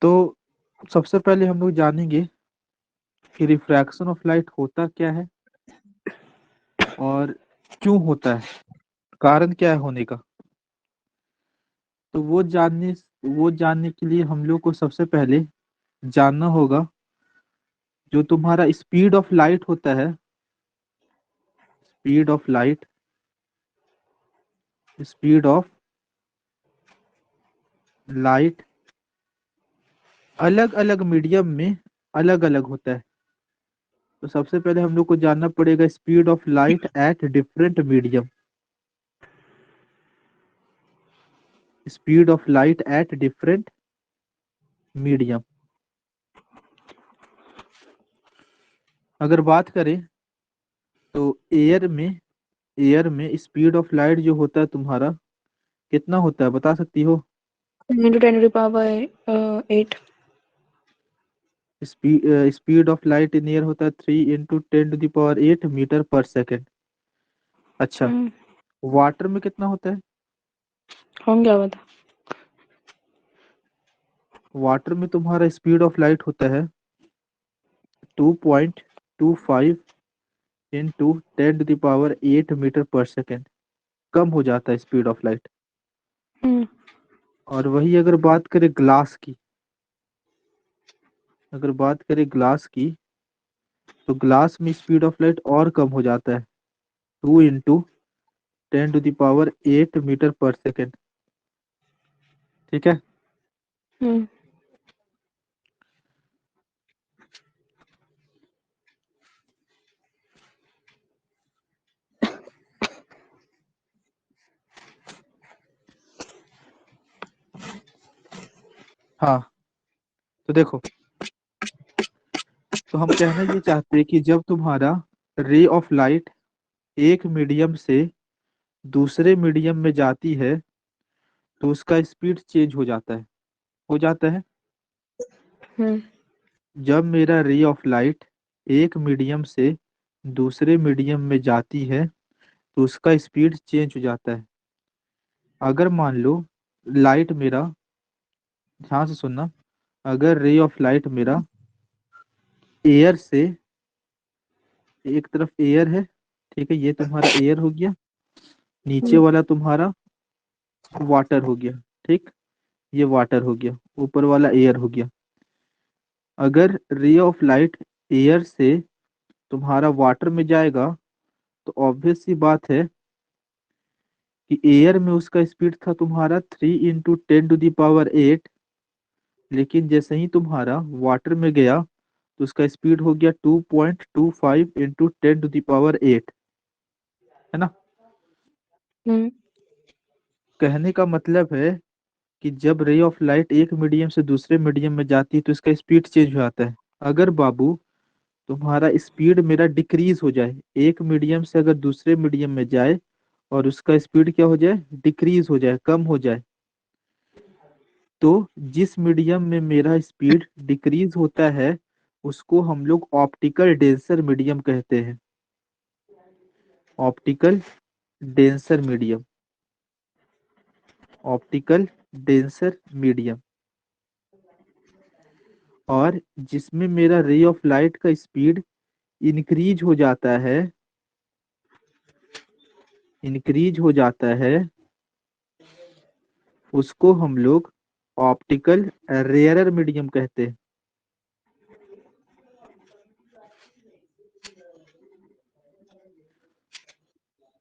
तो सबसे पहले हम लोग जानेंगे कि रिफ्रैक्शन ऑफ लाइट होता क्या है और क्यों होता है, कारण क्या है होने का। तो वो जानने के लिए हम लोग को सबसे पहले जानना होगा जो तुम्हारा स्पीड ऑफ लाइट होता है। Speed of light, speed of light अलग अलग मीडियम में अलग अलग होता है। तो सबसे पहले हम लोग को जानना पड़ेगा speed of light at different medium. Speed of light at different medium. अगर बात करें तो एयर में स्पीड ऑफ लाइट जो होता है तुम्हारा कितना होता है, बता सकती हो? 10 to 10 to the power 8. Speed of light in air होता है 3 × 10⁸ मीटर पर सेकेंड। अच्छा, वाटर में कितना होता है? हम क्या बता। वाटर में तुम्हारा स्पीड ऑफ लाइट होता है 2.25 × 10⁸ मीटर पर सेकेंड। कम हो जाता है स्पीड ऑफ लाइट। और वही अगर बात करें ग्लास की, अगर बात करें ग्लास की, तो ग्लास में स्पीड ऑफ लाइट और कम हो जाता है 2 × 10⁸ मीटर पर सेकेंड। ठीक है। हाँ, तो देखो, तो हम कहना ये चाहते हैं कि जब तुम्हारा रे ऑफ लाइट एक मीडियम से दूसरे मीडियम में जाती है तो उसका स्पीड चेंज हो जाता है। हो जाता है। जब मेरा रे ऑफ लाइट एक मीडियम से दूसरे मीडियम में जाती है तो उसका स्पीड चेंज हो जाता है। अगर मान लो लाइट मेरा, ध्यान से सुनना, अगर रे ऑफ लाइट मेरा एयर से, एक तरफ एयर है, ठीक है, ये तुम्हारा एयर हो गया, नीचे वाला तुम्हारा वाटर हो गया, ठीक, ये वाटर हो गया, ऊपर वाला एयर हो गया। अगर रे ऑफ लाइट एयर से तुम्हारा वाटर में जाएगा तो ऑब्वियस सी बात है कि एयर में उसका स्पीड था तुम्हारा 3 × 10⁸, लेकिन जैसे ही तुम्हारा वाटर में गया तो उसका स्पीड हो गया 2.25 × 10⁸ है ना। कहने का मतलब है कि जब रे ऑफ लाइट एक मीडियम से दूसरे मीडियम में जाती है तो इसका स्पीड चेंज हो जाता है। अगर बाबू तुम्हारा स्पीड मेरा डिक्रीज हो जाए, एक मीडियम से अगर दूसरे मीडियम में जाए और उसका स्पीड क्या हो जाए, डिक्रीज हो जाए, कम हो जाए, तो जिस मीडियम में मेरा स्पीड डिक्रीज होता है उसको हम लोग ऑप्टिकल डेंसर मीडियम कहते हैं। Optical denser medium, optical denser medium. और जिसमें मेरा रे ऑफ लाइट का स्पीड इंक्रीज हो जाता है, इंक्रीज हो जाता है, उसको हम लोग ऑप्टिकल रेयरर मीडियम कहते हैं।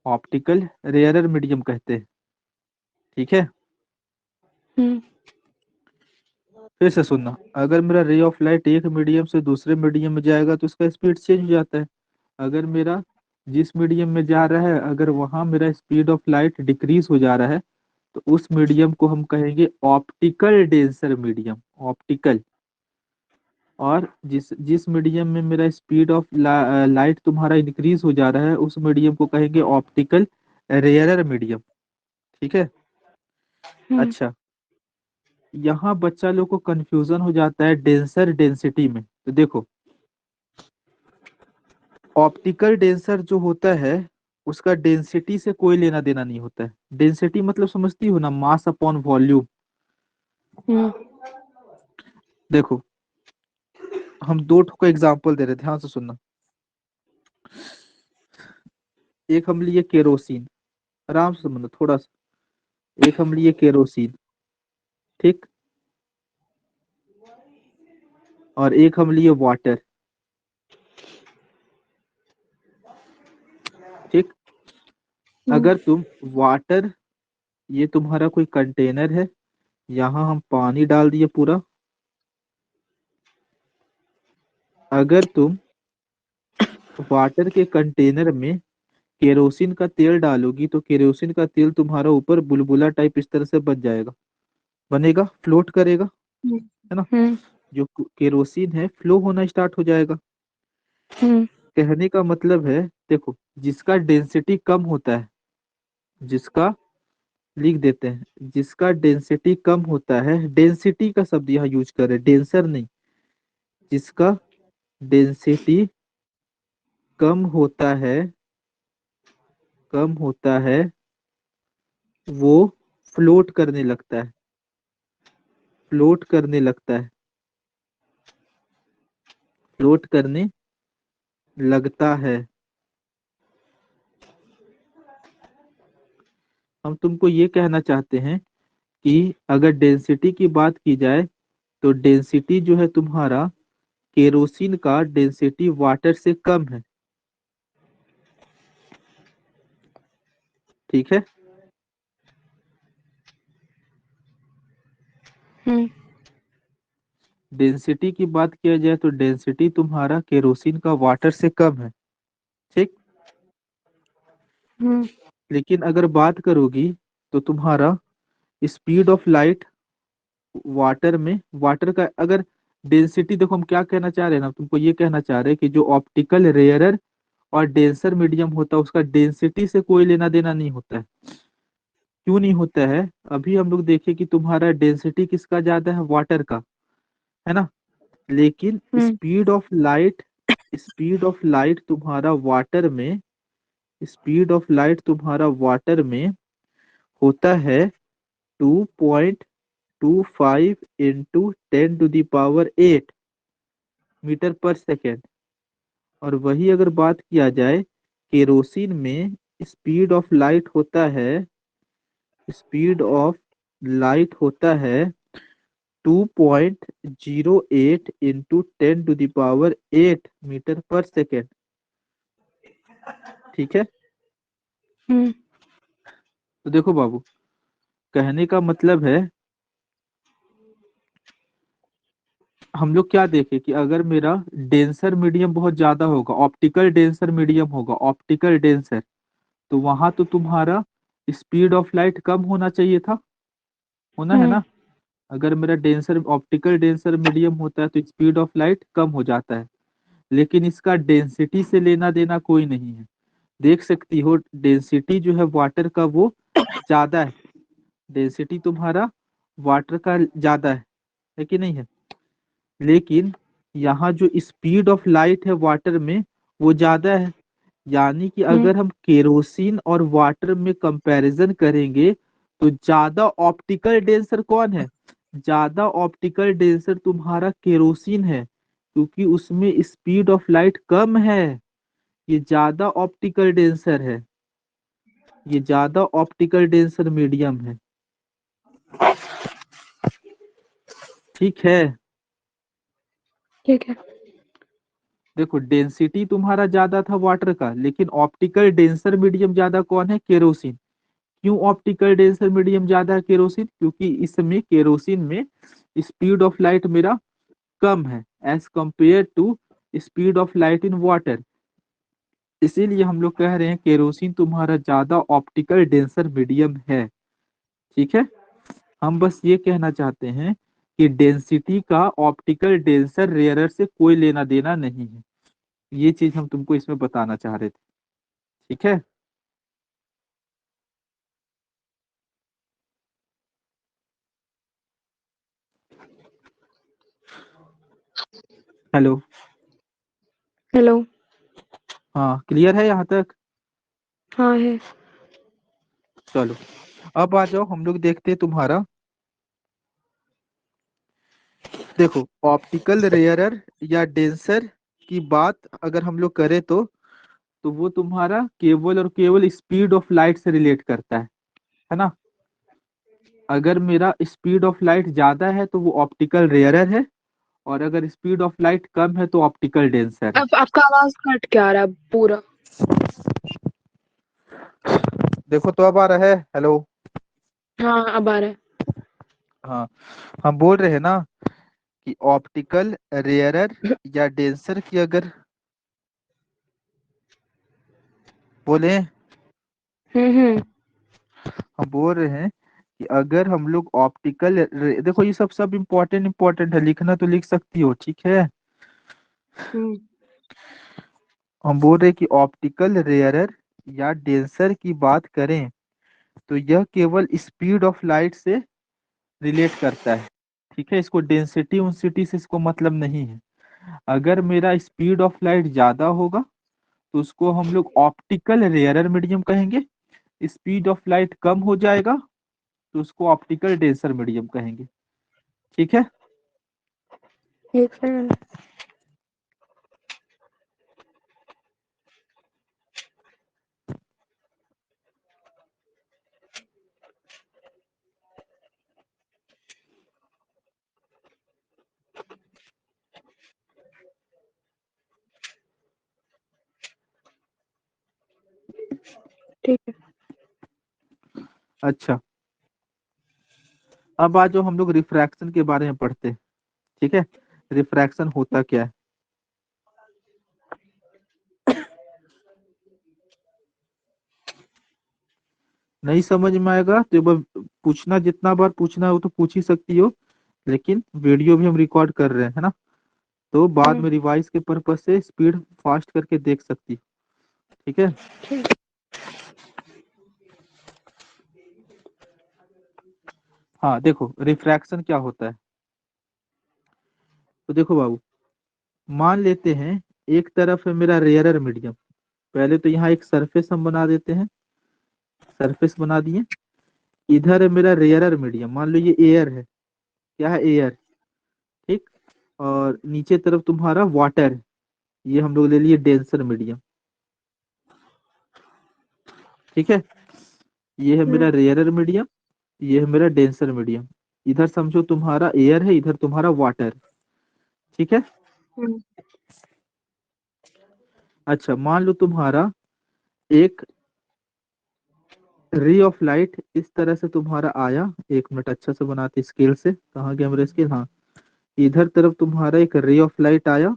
ऑप्टिकल रेयरर मीडियम कहते हैं। ठीक है। फिर से सुनना, अगर मेरा रे ऑफ लाइट एक मीडियम से दूसरे मीडियम में जाएगा तो उसका स्पीड चेंज हो जाता है। अगर मेरा जिस मीडियम में जा रहा है अगर वहां मेरा स्पीड ऑफ लाइट डिक्रीज हो जा रहा है तो उस मीडियम को हम कहेंगे ऑप्टिकल डेंसर मीडियम। ऑप्टिकल। और जिस जिस मीडियम में मेरा स्पीड ऑफ लाइट तुम्हारा इंक्रीज हो जा रहा है उस मीडियम को कहेंगे ऑप्टिकल रेयरर मीडियम। ठीक है। अच्छा, यहाँ बच्चा लोग को कंफ्यूजन हो जाता है डेंसर डेंसिटी में। तो देखो, ऑप्टिकल डेंसर जो होता है उसका डेंसिटी से कोई लेना देना नहीं होता है। डेंसिटी मतलब समझती हो ना, मास अपॉन वॉल्यूम। देखो, हम दो ठो का एग्जाम्पल दे रहे थे, ध्यान से सुनना। एक हम लिए केरोसिन, आराम से समझना थोड़ा सा। एक हम लिए केरोसिन, ठीक। और एक हम लिए वाटर, ठीक। अगर तुम वाटर, ये तुम्हारा कोई कंटेनर है, यहाँ हम पानी डाल दिए पूरा। अगर तुम वाटर के कंटेनर में केरोसिन का तेल डालोगी तो केरोसिन का तेल तुम्हारा ऊपर बुलबुला टाइप इस तरह से बन जाएगा, बनेगा, फ्लोट करेगा, है ना। हम्म जो केरोसिन है फ्लो होना स्टार्ट हो जाएगा। हम्म कहने का मतलब है, देखो, जिसका डेंसिटी कम होता है, जिसका, लिख देते हैं, जिसका डेंसिटी कम होता है, डेंसिटी का शब्द यहाँ यूज करें, डेंसर नहीं। जिसका डेंसिटी कम होता है, कम होता है, वो फ्लोट करने लगता है, फ्लोट करने लगता है, फ्लोट करने लगता है। हम तुमको ये कहना चाहते हैं कि अगर डेंसिटी की बात की जाए तो डेंसिटी जो है तुम्हारा केरोसिन का डेंसिटी वाटर से कम है, ठीक है। हम्म डेंसिटी की बात किया जाए तो डेंसिटी तुम्हारा केरोसिन का वाटर से कम है, ठीक। हम्म लेकिन अगर बात करोगी तो तुम्हारा स्पीड ऑफ लाइट वाटर में, वाटर का अगर डेंसिटी, देखो हम क्या कहना चाह रहे हैं ना, तुमको ये कहना चाह रहे हैं कि जो ऑप्टिकल रेयरर और डेंसर मीडियम होता है उसका डेंसिटी से कोई लेना देना नहीं होता है। क्यों नहीं होता है? अभी हम लोग देखें कि तुम्हारा डेंसिटी किसका ज्यादा है, वाटर का, है ना। लेकिन hmm speed of light, speed of light तुम्हारा वाटर में, स्पीड ऑफ लाइट तुम्हारा वाटर में होता है 2.25 इंटू 10⁸ मीटर पर सेकेंड। और वही अगर बात किया जाए केरोसिन में, स्पीड ऑफ लाइट होता है, स्पीड ऑफ लाइट होता है 2.08 इंटू 10⁸ मीटर पर सेकेंड, ठीक है। हम्म तो देखो बाबू, कहने का मतलब है, हम लोग क्या देखें कि अगर मेरा डेंसर मीडियम बहुत ज्यादा होगा, ऑप्टिकल डेंसर मीडियम होगा, ऑप्टिकल डेंसर, तो वहां तो तुम्हारा स्पीड ऑफ लाइट कम होना चाहिए था, होना है हम्म ना। अगर मेरा डेंसर, ऑप्टिकल डेंसर मीडियम होता है तो स्पीड ऑफ लाइट कम हो जाता है। लेकिन इसका डेंसिटी से लेना देना कोई नहीं है। देख सकती हो डेंसिटी जो है वाटर का वो ज्यादा है, डेंसिटी तुम्हारा वाटर का ज्यादा है कि नहीं है। लेकिन यहाँ जो स्पीड ऑफ लाइट है वाटर में वो ज्यादा है। यानी कि हम्म अगर हम केरोसिन और वाटर में कंपैरिजन करेंगे तो ज्यादा ऑप्टिकल डेंसर कौन है? ज्यादा ऑप्टिकल डेंसर तुम्हारा केरोसिन है, क्योंकि उसमें स्पीड ऑफ लाइट कम है। ये ज्यादा ऑप्टिकल डेंसर है, ये ज्यादा ऑप्टिकल डेंसर मीडियम है, ठीक है। ठीक है। देखो डेंसिटी तुम्हारा ज्यादा था वाटर का, लेकिन ऑप्टिकल डेंसर मीडियम ज्यादा कौन है? केरोसिन। क्यों ऑप्टिकल डेंसर मीडियम ज्यादा है केरोसिन? क्योंकि इसमें केरोसिन में स्पीड ऑफ लाइट मेरा कम है as compare to speed of light in water. इसीलिए हम लोग कह रहे हैं केरोसिन तुम्हारा ज्यादा ऑप्टिकल डेंसर मीडियम है, ठीक है। हम बस ये कहना चाहते हैं कि डेंसिटी का ऑप्टिकल डेंसर रेयरर से कोई लेना देना नहीं है। ये चीज हम तुमको इसमें बताना चाह रहे थे, ठीक है। हेलो। हेलो। हाँ, क्लियर है यहाँ तक? हाँ है। चलो, अब आ जाओ, हम लोग देखते हैं तुम्हारा देखो, ऑप्टिकल रेयरर या डेंसर की बात अगर हम लोग करें तो वो तुम्हारा केवल और केवल स्पीड ऑफ लाइट से रिलेट करता है ना। अगर मेरा स्पीड ऑफ लाइट ज्यादा है तो वो ऑप्टिकल रेयरर है, और अगर स्पीड ऑफ लाइट कम है तो ऑप्टिकल डेंसर है। अब आपका आवाज कट के आ रहा है पूरा। देखो तो अब आ रहा है, हेलो। हाँ अब आ रहा है। हाँ, हम बोल रहे हैं ना कि ऑप्टिकल रेयरर या डेंसर की अगर बोले, हम्म। हम बोल रहे हैं कि अगर हम लोग ऑप्टिकल, देखो ये सब सब इम्पोर्टेंट इम्पोर्टेंट है, लिखना तो लिख सकती हो, ठीक है। हम्म। हम बोल रहे हैं कि ऑप्टिकल रेयरर या डेंसर की बात करें तो यह केवल स्पीड ऑफ लाइट से रिलेट करता है, ठीक है। इसको डेंसिटी उनसिटी से इसको मतलब नहीं है। अगर मेरा स्पीड ऑफ लाइट ज्यादा होगा तो उसको हम लोग ऑप्टिकल रेयरर मीडियम कहेंगे। स्पीड ऑफ लाइट कम हो जाएगा तो उसको ऑप्टिकल डेंसर मीडियम कहेंगे, ठीक है। एक सेकंड। ठीक है। अच्छा, अब आज जो हम लोग रिफ्रैक्शन के बारे में पढ़ते हैं, ठीक है। रिफ्रैक्शन होता क्या है? नहीं समझ में आएगा तो एक बार पूछना, जितना बार पूछना हो तो पूछ ही सकती हो, लेकिन वीडियो भी हम रिकॉर्ड कर रहे हैं, है ना। तो बाद हम्म। में रिवाइज के पर्पज से स्पीड फास्ट करके देख सकती हो, ठीक है। ठीक। हाँ देखो, रिफ्रैक्शन क्या होता है। तो देखो बाबू, मान लेते हैं एक तरफ है मेरा रेयरर मीडियम। पहले तो यहाँ एक सरफेस हम बना देते हैं, सरफेस बना दिए। इधर है मेरा रेयरर मीडियम, मान लो ये एयर है, क्या है, एयर, ठीक। और नीचे तरफ तुम्हारा वाटर है, ये हम लोग ले लिए डेंसर मीडियम, ठीक है। ये है हम्म। मेरा रेयरर मीडियम, ये है मेरा डेंसर मीडियम। इधर समझो तुम्हारा एयर है, इधर तुम्हारा वाटर, ठीक है। हम्म। अच्छा, मान लो तुम्हारा एक रे ऑफ लाइट इस तरह से तुम्हारा आया। एक मिनट, अच्छा से बनाते स्केल से, कहाँ गया मेरा स्केल, हाँ। इधर तरफ तुम्हारा एक रे ऑफ लाइट आया,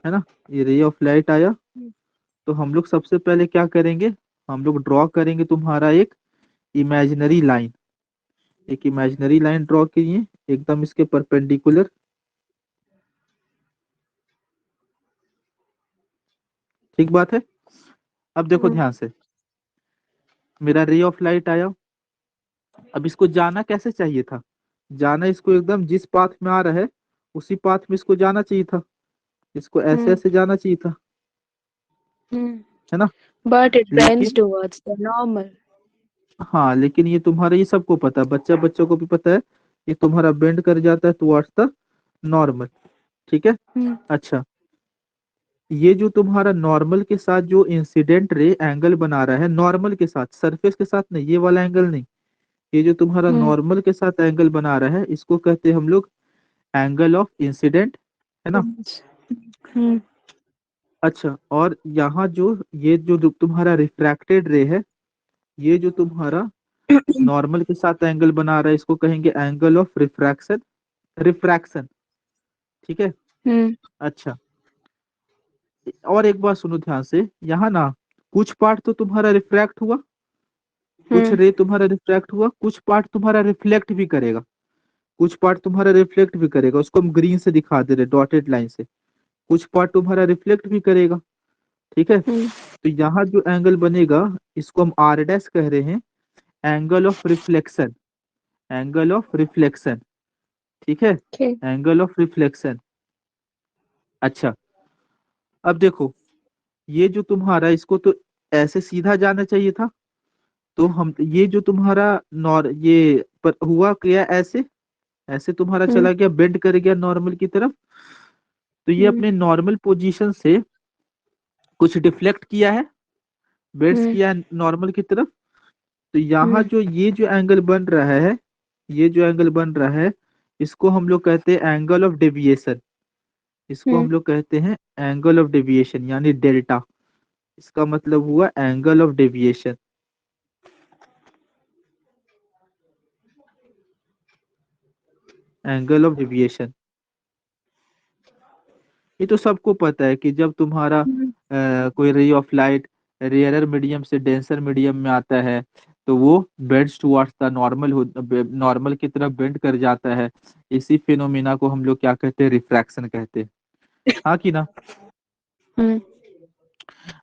है ना। ये रे ऑफ लाइट आया, तो हम लोग सबसे पहले क्या करेंगे, हम लोग ड्रॉ करेंगे तुम्हारा एक इमेजिनरी लाइन। एक इमेजिनरी लाइन ड्रॉ कीजिए, एकदम इसके परपेंडिकुलर, ठीक बात है। अब देखो हम्म। ध्यान से, मेरा रे ऑफ लाइट आया। अब इसको जाना कैसे चाहिए था, जाना इसको एकदम जिस पाथ में आ रहा है उसी पाथ में इसको जाना चाहिए था, इसको ऐसे हम्म। ऐसे जाना चाहिए था, है ना। But it bends लेकिन, towards the normal. हाँ लेकिन ये तुम्हारा, ये सबको पता है, बच्चा बच्चों को भी पता है, ये तुम्हारा बेंड कर जाता है टुवर्ड्स द नॉर्मल, ठीक है। हम्म। अच्छा, ये जो तुम्हारा नॉर्मल के साथ जो इंसिडेंट रे एंगल बना रहा है, नॉर्मल के साथ, सरफेस के साथ नहीं, ये वाला एंगल नहीं, ये जो तुम्हारा हम्म। नॉर्मल के साथ एंगल बना रहा है इसको कहते हैं हम लोग एंगल ऑफ इंसिडेंट, है ना। हम्म। अच्छा, और यहाँ जो ये जो तुम्हारा रिफ्रैक्टेड रे है, ये जो तुम्हारा नॉर्मल के साथ एंगल बना रहा है इसको कहेंगे एंगल ऑफ रिफ्रैक्शन, रिफ्रैक्शन, ठीक है। हम्म। अच्छा, और एक बात सुनो ध्यान से, यहाँ ना कुछ पार्ट तो तुम्हारा रिफ्रैक्ट हुआ, कुछ हम्म। रे तुम्हारा रिफ्रैक्ट हुआ, कुछ पार्ट तुम्हारा रिफ्लेक्ट भी करेगा, कुछ पार्ट तुम्हारा रिफ्लेक्ट भी करेगा, उसको हम ग्रीन से दिखा दे रहे डॉटेड लाइन से। कुछ पार्ट तुम्हारा रिफ्लेक्ट भी करेगा, ठीक है। हम्म। तो यहाँ जो एंगल बनेगा इसको हम आर डैश कह रहे हैं, angle of reflection, angle of reflection, ठीक है, Okay. Angle of reflection. अच्छा, अब देखो, ये जो तुम्हारा, इसको तो ऐसे सीधा जाना चाहिए था, तो हम ये जो तुम्हारा नॉर ये पर हुआ क्या, ऐसे ऐसे तुम्हारा हम्म चला गया, बेंड कर गया नॉर्मल की तरफ, तो ये हम्म अपने नॉर्मल पोजीशन से कुछ डिफ्लेक्ट किया है, बेंड्स हम्म किया है नॉर्मल की तरफ। तो यहाँ हम्म जो ये जो एंगल बन रहा है, ये जो एंगल बन रहा है, इसको हम लोग कहते हैं एंगल ऑफ डेविएशन। इसको हम्म हम लोग कहते हैं एंगल ऑफ डेविएशन, यानी डेल्टा। इसका मतलब हुआ angle of deviation. Angle of deviation, ये तो सबको पता है कि जब तुम्हारा हम्म कोई ray of light rarer medium से डेंसर मीडियम में आता है, तो वो बेंड्स टुवर्ड्स द नॉर्मल हो, नॉर्मल की तरफ बेंड कर जाता है। इसी फिनोमिना को हम लोग क्या कहते हैं, रिफ्रैक्शन कहते हैं। हाँ कि ना। हम्म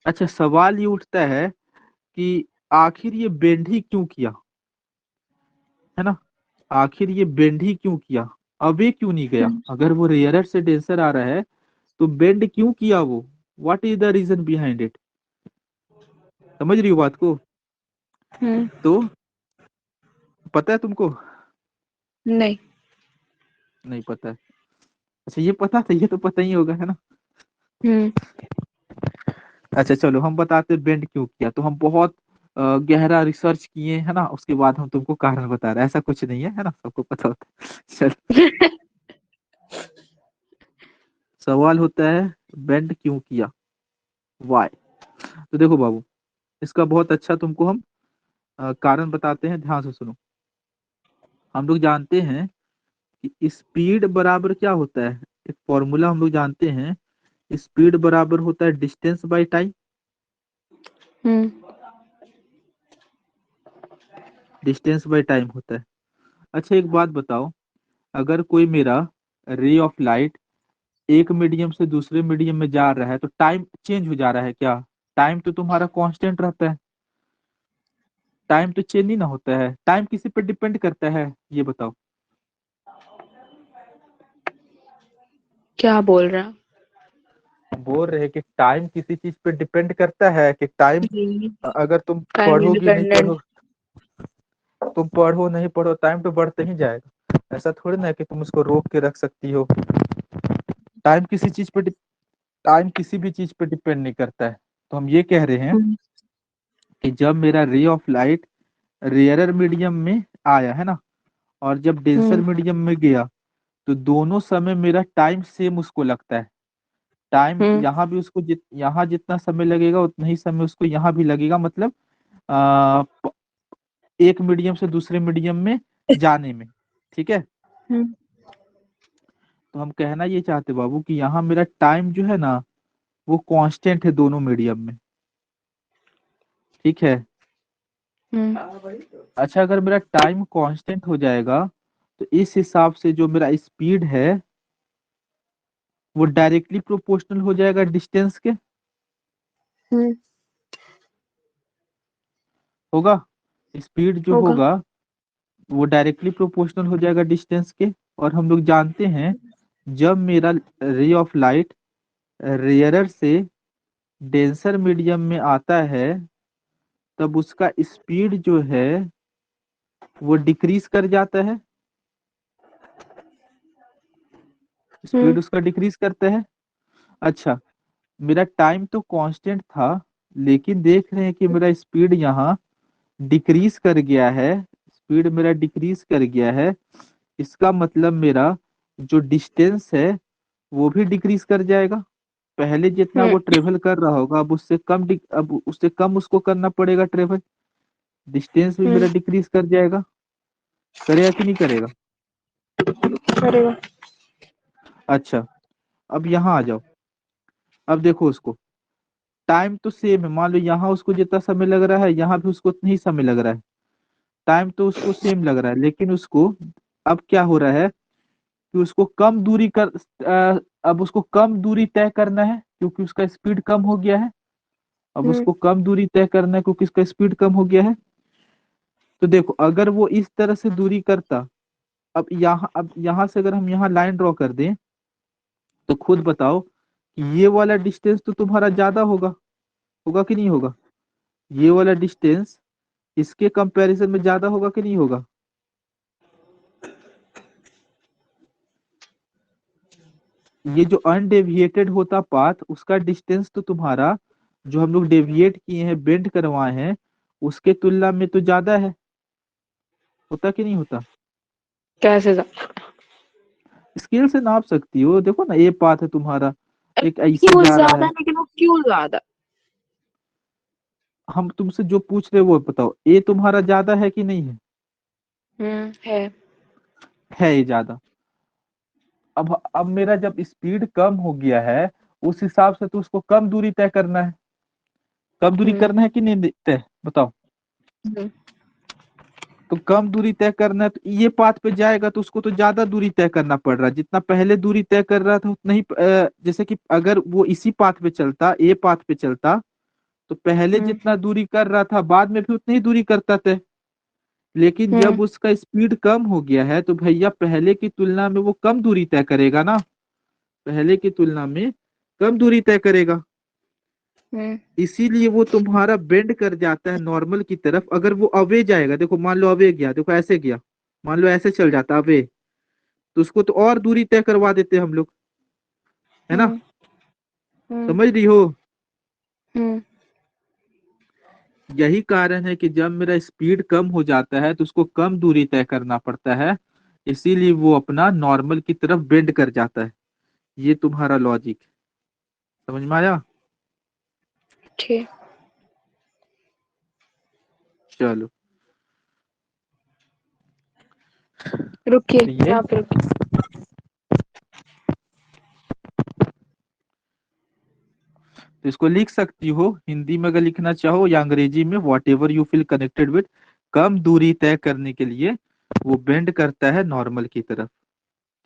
अच्छा, सवाल ये उठता है कि आखिर ये बेंड ही क्यों किया, है ना। आखिर ये बेंड ही क्यों किया, अवे क्यों नहीं गया। हम्म अगर वो रेयरर से डेंसर आ रहा है तो बेंड क्यों किया वो, what is the reason behind it. समझ रही हो बात को। हम्म, तो पता है तुमको। नहीं। नहीं पता है। अच्छा, ये पता था, ये तो पता ही होगा, है ना। हम्म अच्छा चलो, हम बताते हैं बेंड क्यों किया। तो हम बहुत गहरा रिसर्च किए, है ना, उसके बाद हम तुमको कारण बता रहे हैं। ऐसा कुछ नहीं है ना, सबको पता होता है। चलो, सवाल होता है बेंड क्यों किया, वाई। तो देखो बाबू, इसका बहुत अच्छा तुमको हम कारण बताते हैं, ध्यान से सुनो। हम लोग जानते हैं कि स्पीड बराबर क्या होता है, एक फॉर्मूला हम लोग जानते हैं। स्पीड बराबर होता है distance by time. Hmm distance by time होता है। अच्छा एक बात बताओ, अगर कोई मेरा रे ऑफ लाइट एक मीडियम से दूसरे मीडियम में जा रहा है, तो टाइम चेंज हो जा रहा है क्या। टाइम तो तुम्हारा कांस्टेंट रहता है, टाइम तो चेंज नहीं ना होता है। टाइम किसी पर डिपेंड करता है, ये बताओ। क्या बोल रहा? बोल रहे हैं कि टाइम किसी चीज पे डिपेंड करता है, कि टाइम अगर तुम टाइम पढ़ोगी नहीं इंडिपेंडेंट। पढ़ो, तुम पढ़ो नहीं पढ़ो, टाइम तो बढ़ते ही जाएगा। ऐसा थोड़ी ना है कि तुम उसको रोक के रख सकती हो। टाइम किसी चीज पे टाइम किसी भी चीज पे डिपेंड नहीं करता है। तो हम ये कह रहे हैं हम्म कि जब मेरा रे ऑफ लाइट रेयरर मीडियम में आया, है ना, और जब डेंसर हम्म मीडियम में गया, तो दोनों समय मेरा टाइम सेम उसको लगता है। टाइम हम्म यहाँ भी उसको यहाँ जितना समय लगेगा उतना ही समय उसको यहाँ भी लगेगा, मतलब आ, एक मीडियम से दूसरे मीडियम में जाने में। ठीक है। हम्म तो हम कहना ये चाहते बाबू कि यहाँ मेरा टाइम जो है ना, वो कांस्टेंट है दोनों मीडियम में। ठीक है। हम्म अच्छा, अगर मेरा टाइम कांस्टेंट हो जाएगा, तो इस हिसाब से जो मेरा स्पीड है वो डायरेक्टली प्रोपोर्शनल हो जाएगा डिस्टेंस के। हम्म, होगा। स्पीड जो होगा। होगा वो डायरेक्टली प्रोपोर्शनल हो जाएगा डिस्टेंस के। और हम लोग जानते हैं, जब मेरा रे ऑफ लाइट रेयरर से डेंसर मीडियम में आता है, तब उसका स्पीड जो है वो डिक्रीज कर जाता है। स्पीड हम्म उसका डिक्रीज करता है। अच्छा, मेरा टाइम तो कांस्टेंट था, लेकिन देख रहे हैं कि मेरा स्पीड यहाँ डिक्रीज कर गया है। स्पीड मेरा डिक्रीज कर गया है, इसका मतलब मेरा जो डिस्टेंस है वो भी डिक्रीज कर जाएगा। पहले जितना हम्म वो ट्रेवल कर रहा होगा, अब उससे कम अब उससे कम उसको करना पड़ेगा ट्रेवल। डिस्टेंस भी मेरा हम्म, डिक्रीज कर जाएगा। करेगा कि नहीं करेगा। करेगा। अच्छा, अब यहाँ आ जाओ। अब देखो उसको, टाइम तो सेम है, मान लो यहाँ उसको जितना समय लग रहा है यहाँ भी उसको उतना ही समय लग रहा है। टाइम तो उसको सेम लग रहा है, लेकिन उसको अब क्या हो रहा है कि उसको कम दूरी अब उसको कम दूरी तय करना है, क्योंकि उसका स्पीड कम हो गया है। अब हम्म उसको कम दूरी तय करना है क्योंकि उसका स्पीड कम हो गया है। तो देखो, अगर वो इस तरह से दूरी करता, अब यहाँ से अगर हम यहाँ लाइन ड्रॉ कर दें, तो खुद बताओ कि ये वाला डिस्टेंस तो तुम्हारा ज्यादा होगा। होगा कि नहीं होगा। ये वाला डिस्टेंस इसके कंपैरिजन में ज्यादा होगा कि नहीं होगा। ये जो अनडेविएटेड होता पाथ, उसका डिस्टेंस तो तुम्हारा जो हम लोग डेविएट किए हैं, बेंड करवाए हैं, उसके तुलना में तो ज्यादा है। होता कि नहीं होता? कैसे स्केल से नाप सकती हो, देखो ना, ये पाथ है तुम्हारा, एक ऐसे क्यों जा रहा ज्यादा, है। लेकिन वो क्यों ज्यादा? हम तुमसे जो पूछ रहे वो बताओ, ये तुम्हारा ज्यादा है कि नहीं है? है। है ये ज्यादा। अब मेरा जब स्पीड कम हो गया है, उस हिसाब से तो उसको कम दूरी तय करना है। कम दूरी हम्म करना है कि नहीं तय, बताओ। हम्म तो कम दूरी तय करना है, तो ये पाथ पे जाएगा तो उसको तो ज्यादा दूरी तय करना पड़ रहा है। जितना पहले दूरी तय कर रहा था उतना ही जैसे कि अगर वो इसी पाथ पे चलता, ए पाथ पे चलता, तो पहले हम्म जितना दूरी कर रहा था बाद में भी उतनी ही दूरी करता था। लेकिन हम्म जब उसका स्पीड कम हो गया है तो भैया पहले की तुलना में वो कम दूरी तय करेगा ना। पहले की तुलना में कम दूरी तय करेगा। हम्म इसीलिए वो तुम्हारा बेंड कर जाता है नॉर्मल की तरफ। अगर वो अवे जाएगा, देखो मान लो अवे गया, देखो ऐसे गया, मान लो ऐसे चल जाता अवे, तो उसको तो और दूरी तय करवा देते हम लोग, है ना? हम्म हम्म समझ रही हो? हम्म यही कारण है कि जब मेरा स्पीड कम हो जाता है तो उसको कम दूरी तय करना पड़ता है। इसीलिए वो अपना नॉर्मल की तरफ बेंड कर जाता है। ये तुम्हारा लॉजिक समझ में आया? ठीक। चलो। रुकिए, तो ये यहाँ पे रुकिए। तो इसको लिख सकती हो हिंदी में अगर लिखना चाहो, या अंग्रेजी में, whatever you feel connected with. कम दूरी तय करने के लिए वो बेंड करता है नॉर्मल की तरफ।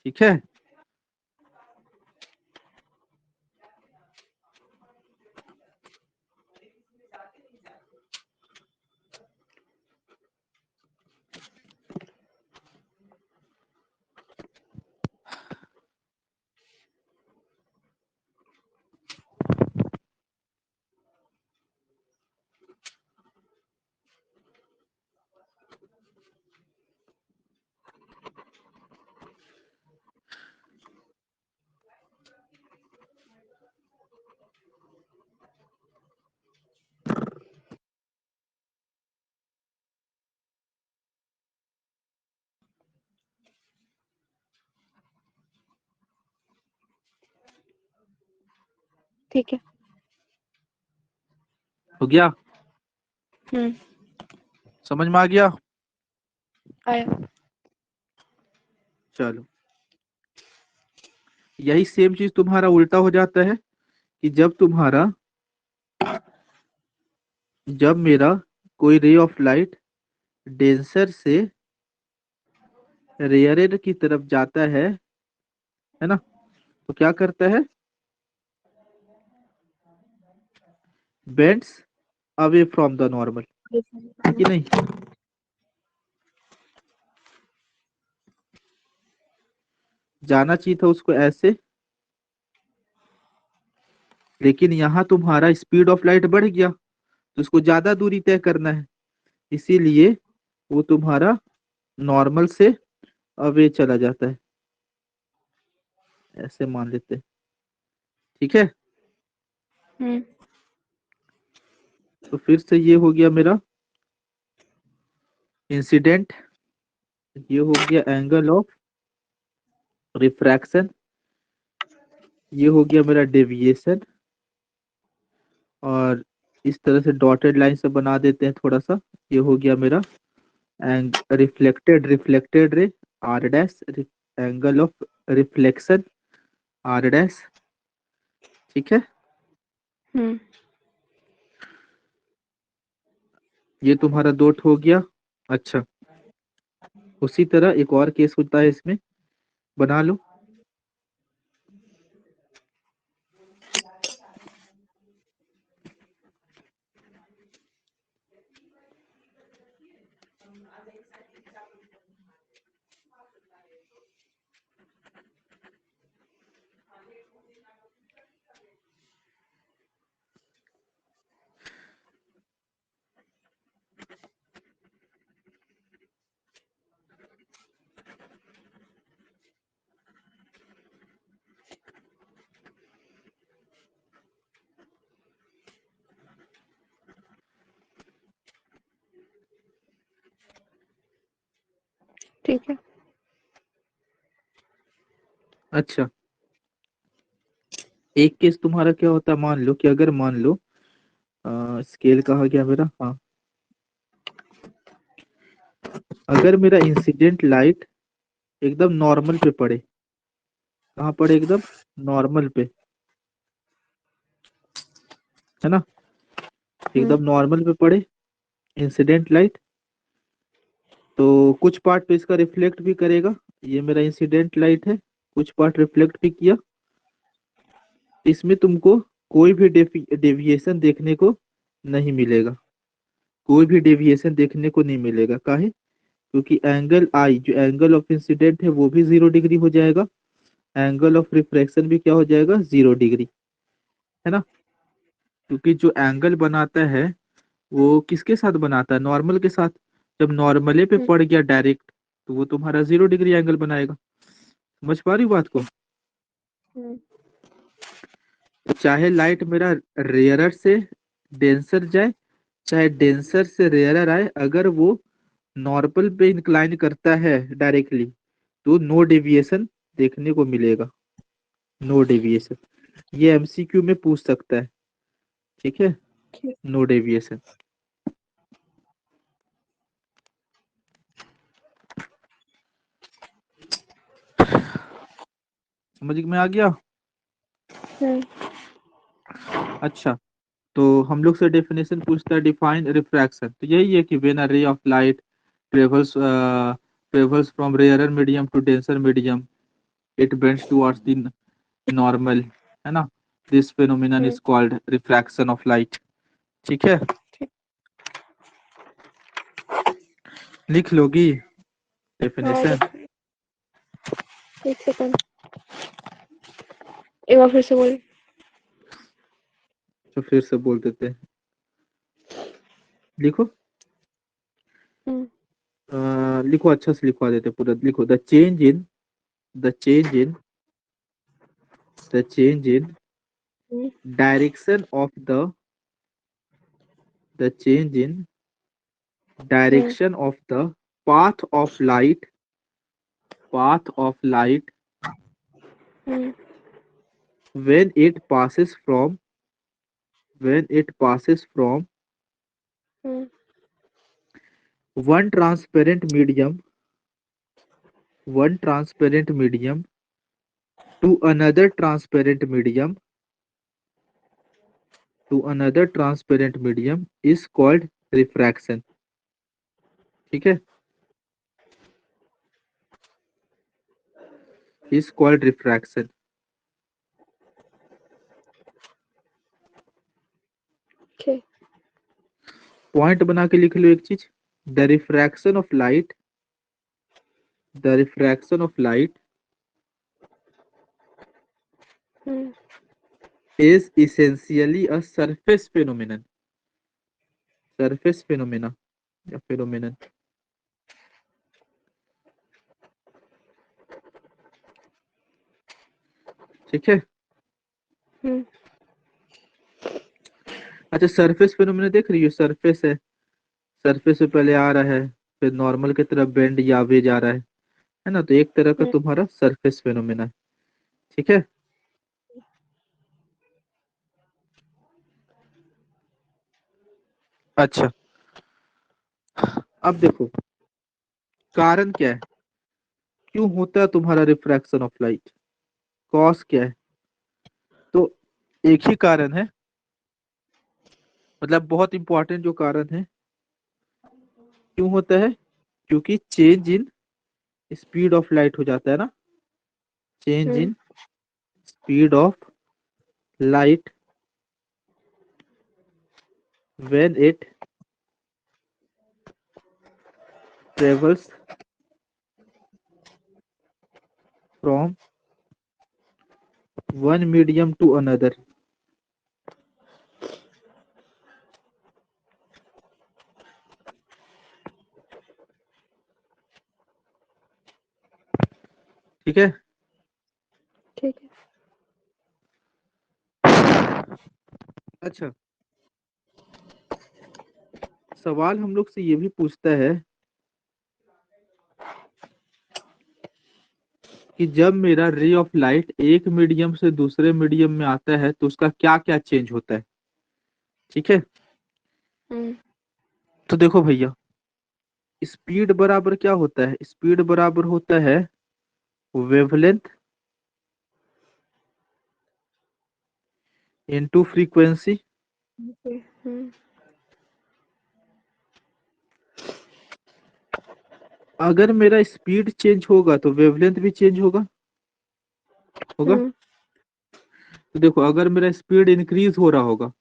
ठीक है। ठीक है। हो गया? हम्म समझ में आ गया? आया। चलो। यही सेम चीज तुम्हारा उल्टा हो जाता है कि जब मेरा कोई रे ऑफ लाइट डेंसर से रेयरर की तरफ जाता है ना, तो क्या करता है? Bends away from the normal, है कि नहीं? जाना चाहिए था उसको ऐसे, लेकिन यहाँ तुम्हारा स्पीड ऑफ लाइट बढ़ गया तो उसको ज्यादा दूरी तय करना है। इसीलिए वो तुम्हारा नॉर्मल से अवे चला जाता है। ऐसे मान लेते हैं। ठीक है। हम्म तो फिर से ये हो गया मेरा इंसिडेंट, ये हो गया एंगल ऑफ रिफ्रैक्शन, ये हो गया मेरा डेविएशन। और इस तरह से डॉटेड लाइन से बना देते हैं थोड़ा सा। ये हो गया मेरा एंग reflected ray, R dash, angle of reflection, R dash. ठीक है। हम्म ये तुम्हारा डॉट हो गया। अच्छा, उसी तरह एक और केस होता है इसमें, बना लो। ठीक है। अच्छा, एक केस तुम्हारा क्या होता है, मान लो कि अगर मान लो स्केल कहा गया मेरा, हाँ, अगर मेरा इंसिडेंट लाइट एकदम नॉर्मल पे पड़े, कहाँ पड़े, एकदम नॉर्मल पे, है ना, हम्म एकदम नॉर्मल पे पड़े इंसिडेंट लाइट, तो कुछ पार्ट पे इसका रिफ्लेक्ट भी करेगा, ये मेरा इंसिडेंट लाइट है, कुछ पार्ट रिफ्लेक्ट भी किया, इसमें तुमको कोई भी डेविएशन देखने को नहीं मिलेगा, कोई भी डेविएशन देखने को नहीं मिलेगा, काहे, क्योंकि एंगल आई, जो एंगल ऑफ इंसिडेंट है वो भी 0 डिग्री हो जाएगा, एंगल ऑफ रिफ्रैक्शन भी क्या हो जाएगा, 0 डिग्री, है ना, क्योंकि जो एंगल बनाता है वो किसके साथ बनाता है, नॉर्मल के साथ, जब नॉर्मले पे हम्म पड़ गया डायरेक्ट, तो वो तुम्हारा 0 डिग्री एंगल बनाएगा, समझ पा रही हो बात को। हम्म तो चाहे लाइट मेरा रेयरर से डेंसर जाए, चाहे डेंसर से रेयरर आए, अगर वो नॉर्मल पे इंक्लाइन करता है डायरेक्टली, तो नो डेविएशन देखने को मिलेगा, नो डेविएशन, ये एमसीक्यू में पूछ सकता है, ठीक है, ठीक। No deviation. समझ में आ गया। हम्म अच्छा, तो हम लोग से डेफिनेशन पूछता है, डिफाइन रिफ्रैक्शन, तो यही है कि when a ray of light travels from rarer medium to denser medium, it bends towards the normal, है ना, this phenomenon hmm is called refraction of light, ठीक है, ठीक। लिख लोगी हाँ, डेफिनेशन। एक सेकंड, एक बार फिर से बोल। तो फिर से बोल देते हैं, लिखो, हम्म लिखो, अच्छा से लिखवा देते हैं, पूरा लिखो, the change in hmm direction of the change in hmm direction of the path of light path of light hmm when it passes from when it passes from hmm one transparent medium one transparent medium to another transparent medium is called refraction, ठीक है, is called refraction। ठीक। Point बना के लिख लो एक चीज, the refraction of light the refraction of light hmm is essentially a surface phenomena या phenomenon, ठीक है। हम्म अच्छा, सरफेस फिनोमेना देख रही हो, सरफेस है, सरफेस से पहले आ रहा है, फिर नॉर्मल की तरफ बेंड या वे जा रहा है ना, तो एक तरह का हम्म तुम्हारा सरफेस फिनोमेना है, ठीक है। अच्छा, अब देखो कारण क्या है, क्यों होता है तुम्हारा रिफ्रैक्शन ऑफ लाइट, कॉज क्या है, तो एक ही कारण है, मतलब बहुत इंपॉर्टेंट जो कारण है, क्यों होता है, क्योंकि change in speed of light हो जाता है ना, change hmm in speed of light when it travels from one medium to another, ठीक है। ठीक है। अच्छा, सवाल हम लोग से ये भी पूछता है कि जब मेरा रे ऑफ लाइट एक मीडियम से दूसरे मीडियम में आता है तो उसका क्या क्या चेंज होता है। ठीक है, हम्म तो देखो भैया, स्पीड बराबर क्या होता है, स्पीड बराबर होता है वेवलेंथ इनटू फ्रीक्वेंसी। ओके अगर मेरा स्पीड चेंज होगा तो वेवलेंथ भी चेंज होगा। हम्म तो देखो, अगर मेरा स्पीड इंक्रीज हो रहा होगा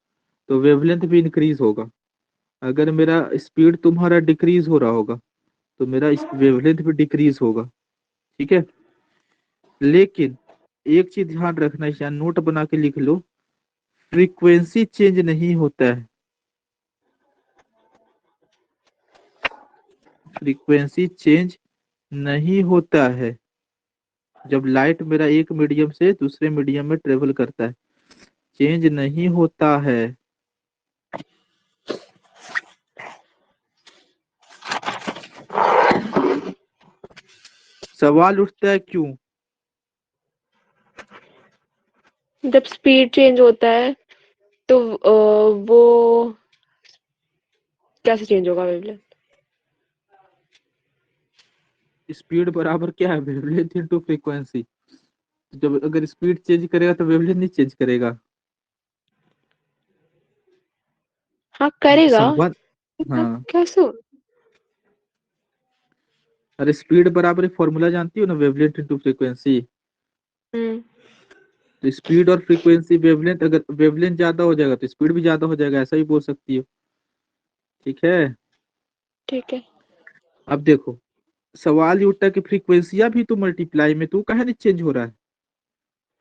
तो वेवलेंथ भी इंक्रीज होगा। अगर मेरा स्पीड तुम्हारा डिक्रीज हो रहा होगा तो मेरा वेवलेंथ भी डिक्रीज होगा। ठीक है, लेकिन एक चीज ध्यान रखना है, यहाँ नोट बना के लिख लो, फ्रीक्वेंसी चेंज नहीं होता है। फ्रीक्वेंसी चेंज नहीं होता है जब लाइट मेरा एक मीडियम से दूसरे मीडियम में ट्रेवल करता है, चेंज नहीं होता है। सवाल उठता है क्यों? जब स्पीड चेंज होता है तो वो कैसे चेंज होगा वेवलेंथ? स्पीड बराबर क्या है, वेवलेंथ इनटू फ्रीक्वेंसी। जब अगर स्पीड चेंज करेगा तो वेवलेंथ नहीं चेंज करेगा। हाँ करेगा। संबंध, मतलब हाँ। कैसे अरे स्पीड बराबर एक फॉर्मूला जानती हो ना, वेवलेंथ इनटू फ्रीक्वेंसी। हम्म तो स्पीड और फ्रीक्वेंसी, वेवलेंथ, अगर वेवलेंथ ज्यादा हो जाएगा तो स्पीड भी ज्यादा हो जाएगा, ऐसा ही बोल सकती हो। ठीक है, ठीक है। अब देखो, सवाल ये उठता है कि फ्रीक्वेंसियां भी तो मल्टीप्लाई में, तू काहे नहीं चेंज हो रहा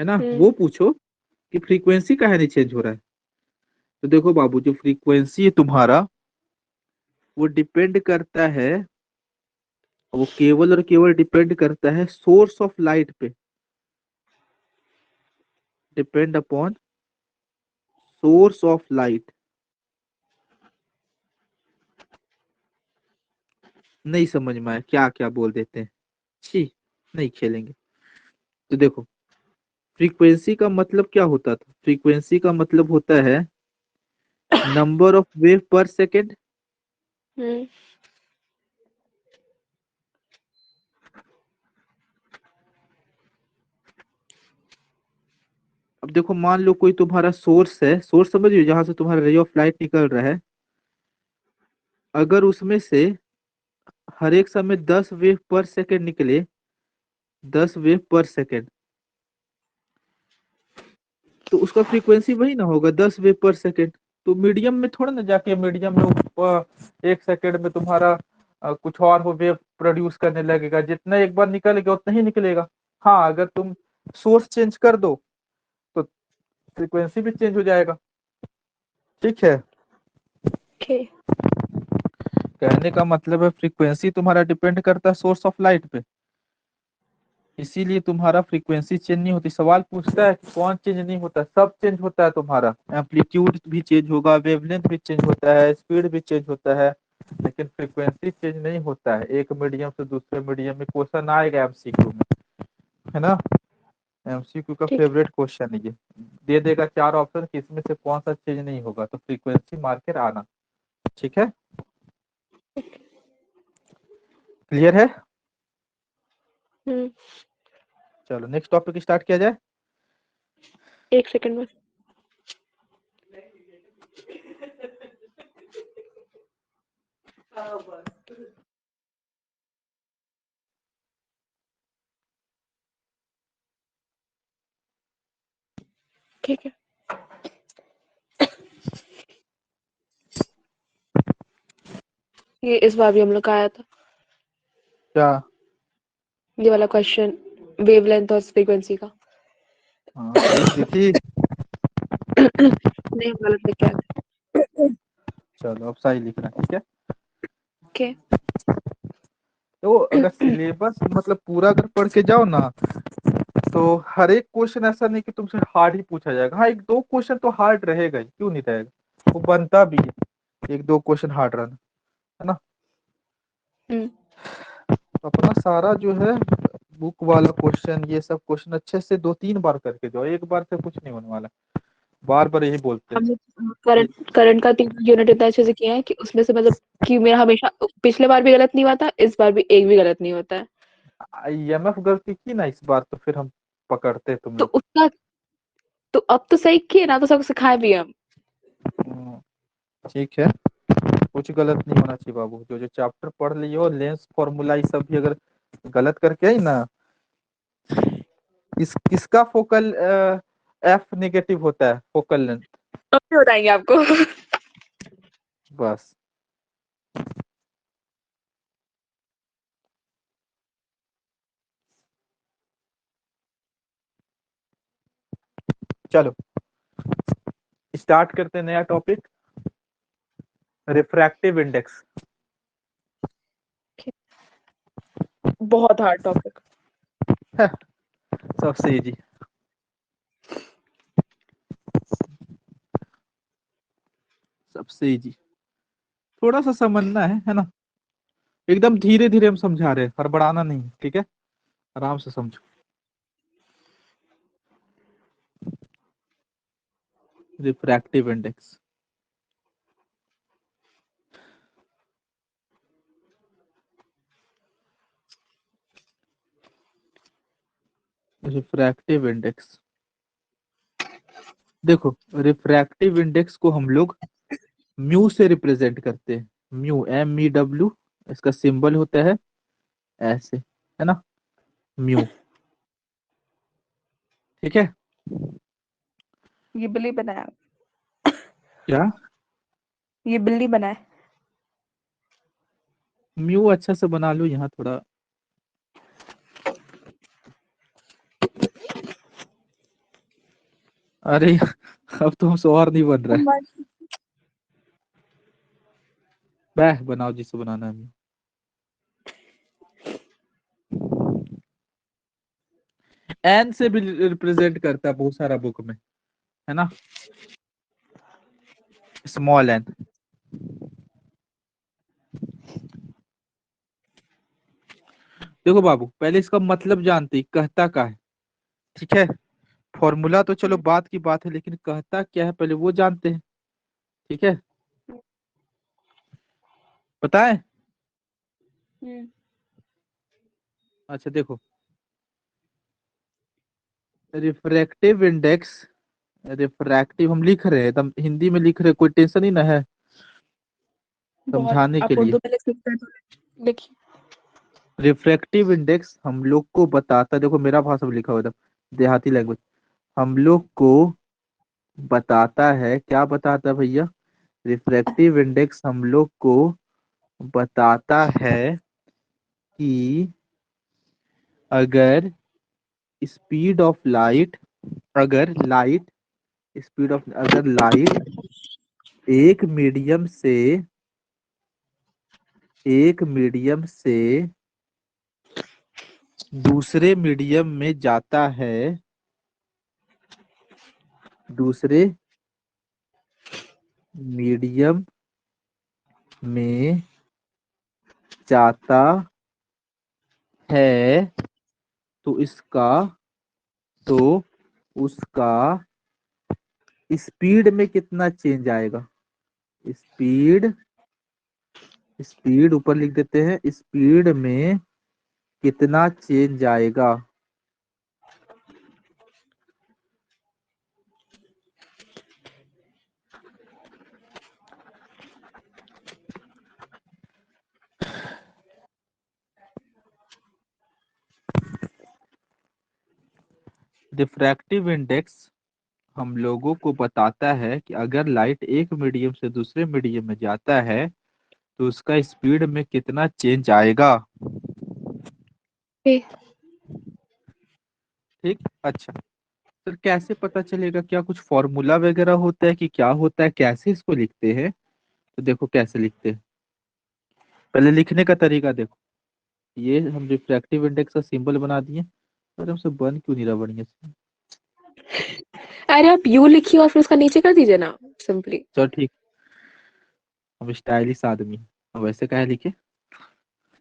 है ना, हम्म वो पूछो कि फ्रीक्वेंसी काहे नहीं चेंज हो रहा है। तो देखो बाबू, जो फ्रीक्वेंसी है तुम्हारा, वो डिपेंड करता है, वो केवल और केवल डिपेंड करता है सोर्स ऑफ लाइट पे। Depend upon source of light. नहीं समझ में आया, क्या क्या बोल देते हैं, छी, नहीं खेलेंगे। तो देखो, फ्रीक्वेंसी का मतलब क्या होता था, फ्रीक्वेंसी का मतलब होता है नंबर ऑफ वेव पर सेकेंड। हम्म अब देखो, मान लो कोई तुम्हारा सोर्स है, सोर्स समझ रहे हो, जहां से तुम्हारा रे ऑफ लाइट निकल रहा है, अगर उसमें से हर एक समय 10 वेव पर सेकेंड निकले, 10 वेव पर सेकेंड, तो उसका फ्रीक्वेंसी वही ना होगा, 10 वेव पर सेकेंड। तो मीडियम में थोड़ा ना जाके, मीडियम में एक सेकेंड में तुम्हारा कुछ और वो वेव प्रोड्यूस करने लगेगा, जितना एक बार निकलेगा उतना ही निकलेगा। हाँ, अगर तुम सोर्स चेंज कर दो तो फ्रीक्वेंसी भी चेंज हो जाएगा। ठीक है, ओके कहने का मतलब है फ्रीक्वेंसी तुम्हारा डिपेंड करता है सोर्स ऑफ लाइट पे, इसीलिए तुम्हारा फ्रीक्वेंसी चेंज नहीं होती। सवाल पूछता है कि कौन चेंज नहीं होता, सब चेंज होता है तुम्हारा, एम्पलीट्यूड भी चेंज होगा, वेवलेंथ भी चेंज होता है, स्पीड भी चेंज होता है, लेकिन फ्रीक्वेंसी चेंज नहीं होता है एक मीडियम से दूसरे मीडियम में। क्वेश्चन आएगा एमसीक्यू में, है ना, एमसीक्यू का ठीक फेवरेट क्वेश्चन है ये। दे देगा चार ऑप्शन कि इसमें से कौन सा चेंज नहीं होगा, तो फ्रीक्वेंसी मार के आना। ठीक है, क्लियर है। हम्म चलो नेक्स्ट टॉपिक स्टार्ट किया जाए। एक सेकंड में। ठीक है। ये इस बार भी हम लोग का आया था क्या? ये वाला क्वेश्चन, वेवलेंथ और फ्रीक्वेंसी का। हाँ, तो लिख दी थी। नहीं गलत लिख के आया था। चलो अब सही लिखना, ठीक है। ओके तो अगर सिलेबस मतलब पूरा अगर पढ़ के जाओ ना, तो हर एक क्वेश्चन ऐसा नहीं कि तुमसे हार्ड ही पूछा जाएगा। हाँ, एक दो क्वेश्चन तो हार्ड रहेगा ही, क्यों नहीं रहेगा, वो बनता भी है एक दो क्वेश्चन हार्ड रहना, है ना। हम्म तो अपना सारा जो है बुक वाला क्वेश्चन, ये सब क्वेश्चन अच्छे से 2-3 बार करके दो, एक बार से कुछ नहीं होने वाला। बार बार यही बोलते हैं। हमने करंट का 3 यूनिट इतना अच्छे से किया है कि उसमें से मतलब कि मेरा हमेशा पिछले बार भी गलत नहीं हुआ था, इस बार भी एक भी गलत नहीं होता है। IMF गलती की ना इस बार, तो फिर हम पकड़ते तुम तो लोग। उसका तो अब तो सही किए ना, तो सबको सिखाए भी हम। हम्म, ठीक है, कुछ गलत नहीं होना चाहिए बाबू। जो जो चैप्टर पढ़ लिए हो, लेंस फॉर्मूला ये सब भी अगर गलत करके आई ना, किसका फोकल F नेगेटिव होता है, फोकल लेंथ। अब भी बताएंगे आपको। बस। चलो स्टार्ट करते हैं नया टॉपिक, रिफ्रैक्टिव इंडेक्स। बहुत हार्ड टॉपिक। सबसे इजी। सबसे इजी, थोड़ा सा समझना है ना। एकदम धीरे धीरे हम समझा रहे हैं, हड़बड़ाना नहीं, ठीक है, आराम से समझो। रिफ्रैक्टिव इंडेक्स, रिफ्रैक्टिव इंडेक्स, देखो रिफ्रैक्टिव इंडेक्स को हम लोग म्यू से रिप्रेजेंट करते हैं। म्यू, MEW, इसका सिंबल होता है ऐसे, है ना, म्यू। ठीक है। ये बिल्ली बनाया, क्या? ये बिल्ली बनाए। म्यू अच्छा से बना लो यहाँ थोड़ा। अरे अब तो हमसे और नहीं बन रहा है। बैह बनाओ जिसे बनाना है। एन से भी रिप्रेजेंट करता है बहुत सारा बुक में, है ना, स्मॉल एन। देखो बाबू, पहले इसका मतलब जानते ही, कहता का है, ठीक है। फॉर्मूला तो चलो बात की बात है, लेकिन कहता क्या है पहले वो जानते हैं, ठीक है। पता है? अच्छा देखो, रिफ्रैक्टिव इंडेक्स, रिफ्रैक्टिव हम लिख रहे हैं एकदम हिंदी में लिख रहे हैं, कोई टेंशन ही ना है बहुत। समझाने के आप लिए। उर्दू में लिख सकते हैं तो लिखिए। रिफ्रैक्टिव इंडेक्स हम लोग को बताता, देखो मेरा भाषा में लिखा हुआ था, देहाती लैंग्वेज, हम लोग को बताता है, क्या बताता है भैया? रिफ्रैक्टिव इंडेक्स हम लोग को बताता है कि अगर स्पीड ऑफ लाइट, अगर लाइट स्पीड ऑफ, अगर लाइट एक मीडियम से, एक मीडियम से दूसरे मीडियम में जाता है, दूसरे मीडियम में जाता है, तो इसका, तो उसका स्पीड में कितना चेंज आएगा? स्पीड, स्पीड ऊपर लिख देते हैं, स्पीड में कितना चेंज आएगा? डिफ्रैक्टिव इंडेक्स हम लोगों को बताता है कि अगर लाइट एक मीडियम से दूसरे मीडियम में जाता है, तो उसका स्पीड में कितना चेंज आएगा। ठीक, अच्छा सर कैसे पता चलेगा? क्या कुछ फॉर्मूला वगैरह होता है कि क्या होता है, कैसे इसको लिखते हैं? तो देखो कैसे लिखते हैं, पहले लिखने का तरीका देखो। ये हम रिफ्रैक्टिव इंडेक्स का सिंबल बना दिए, और हमसे बन क्यों नहीं रहा बढ़िया से? अरे आप यू लिखिए और फिर उसका नीचे कर दीजिए ना, सिंपली। चलो ठीक, हम स्टाइलिश आदमी हैं, हम वैसे कहे लिखे।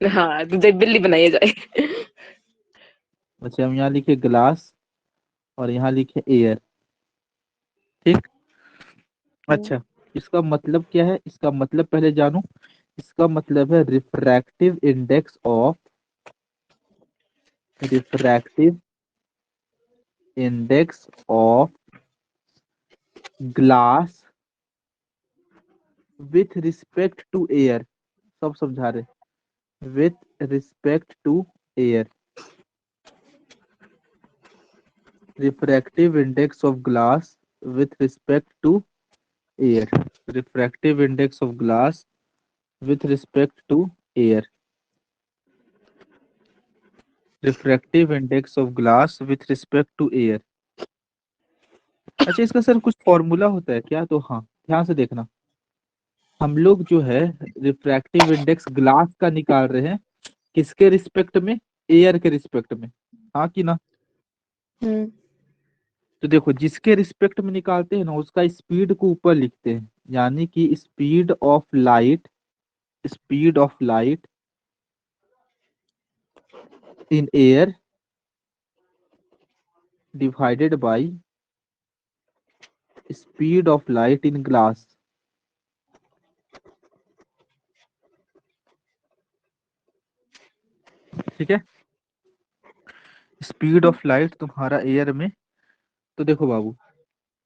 हाँ, तो बिल्ली बनाई जाए। अच्छा, हम यहाँ लिखे ग्लास और यहाँ लिखे एयर। ठीक। हम्म। अच्छा, इसका मतलब क्या है? इसका मतलब पहले जानो। इसका मतलब है refractive index of glass with respect to air. सब समझा रहे। With respect to air. Refractive index of glass with respect to air. Refractive index of glass with respect to air. Refractive index of glass with respect to air. अच्छा, इसका sir कुछ formula होता है क्या? तो हाँ, ध्यान से देखना। हम लोग जो है रिफ्रैक्टिव इंडेक्स ग्लास का निकाल रहे हैं, किसके रिस्पेक्ट में? एयर के रिस्पेक्ट में। हाँ कि ना? हम्म। तो देखो, जिसके रिस्पेक्ट में निकालते हैं ना, उसका स्पीड को ऊपर लिखते हैं, यानी कि speed of light in air divided by speed of light in glass. ठीक है। स्पीड ऑफ लाइट तुम्हारा एयर में। तो देखो बाबू,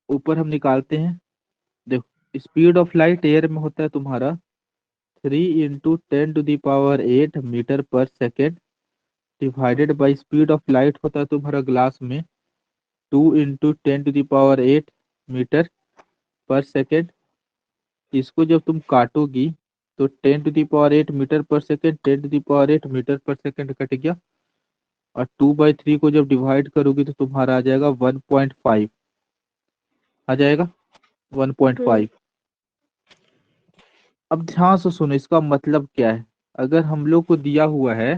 ऊपर हम निकालते हैं। देखो, स्पीड ऑफ लाइट एयर में होता है तुम्हारा 3 × 10⁸मीटर पर second, divided by speed of light होता है तुम्हारा ग्लास में 2 × 10⁸मीटर पर सेकेंड। इसको जब तुम काटोगी तो 10⁸मीटर पर सेकेंड, 10⁸मीटर पर सेकेंड कट गया। और 2/3 को जब डिवाइड करोगी तो तुम्हारा आ जाएगा 1.5। आ जाएगा हम्म। 1.5। अब ध्यान से सुनो, इसका मतलब क्या है? अगर हम लोग को दिया हुआ है